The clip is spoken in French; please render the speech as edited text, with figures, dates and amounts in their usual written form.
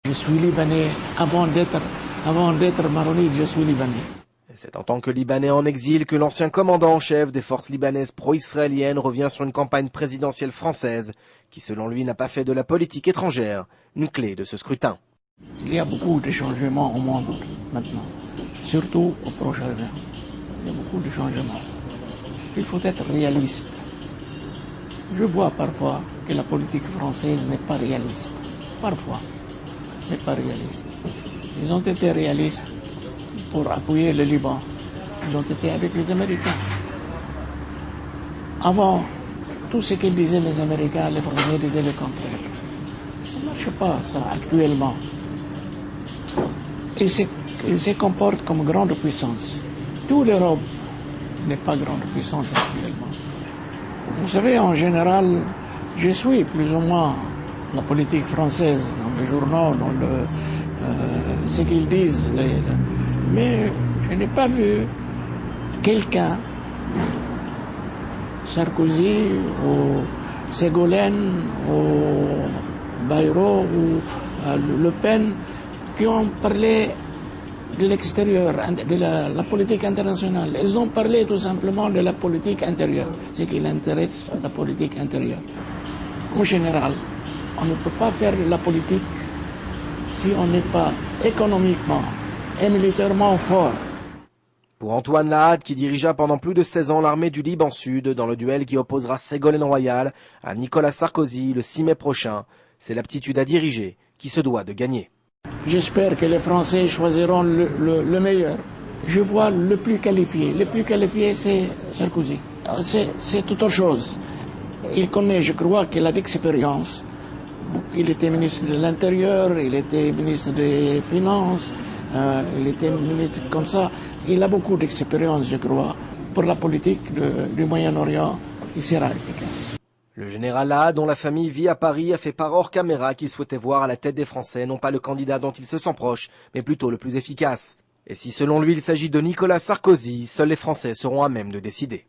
Je suis libanais avant d'être maronite, je suis libanais. C'est en tant que Libanais en exil que l'ancien commandant en chef des forces libanaises pro-israéliennes revient sur une campagne présidentielle française qui, selon lui, n'a pas fait de la politique étrangère une clé de ce scrutin. Il y a beaucoup de changements au monde maintenant, surtout au Proche-Orient. Il y a beaucoup de changements. Il faut être réaliste. Je vois parfois que la politique française n'est pas réaliste. Parfois, n'est pas réaliste. Ils ont été réalistes pour appuyer le Liban. Ils ont été avec les Américains. Avant, tout ce qu'ils disaient les Américains, les Français disaient le contraire. Ça ne marche pas, ça, actuellement. Ils se comportent comme grande puissance. Toute l'Europe n'est pas grande puissance actuellement. Vous savez, en général, je suis plus ou moins la politique française dans les journaux, dans ce qu'ils disent. Mais je n'ai pas vu quelqu'un, Sarkozy ou Ségolène ou Bayrou ou Le Pen, qui ont parlé de l'extérieur, de la politique internationale. Ils ont parlé tout simplement de la politique intérieure, ce qui l'intéresse, la politique intérieure. En général, on ne peut pas faire de la politique si on n'est pas économiquement et militairement fort. Pour Antoine Lahad, qui dirigea pendant plus de 16 ans l'armée du Liban Sud dans le duel qui opposera Ségolène Royal à Nicolas Sarkozy le 6 mai prochain, c'est l'aptitude à diriger qui se doit de gagner. J'espère que les Français choisiront le meilleur. Je vois le plus qualifié. Le plus qualifié, c'est Sarkozy. C'est autre chose. Il connaît, je crois, qu'il a d'expérience. Il était ministre de l'Intérieur, il était ministre des Finances, il était ministre comme ça. Il a beaucoup d'expérience, je crois. Pour la politique du Moyen-Orient, il sera efficace. Le général Lahad, dont la famille vit à Paris, a fait part hors caméra qu'il souhaitait voir à la tête des Français non pas le candidat dont il se sent proche, mais plutôt le plus efficace. Et si selon lui il s'agit de Nicolas Sarkozy, seuls les Français seront à même de décider.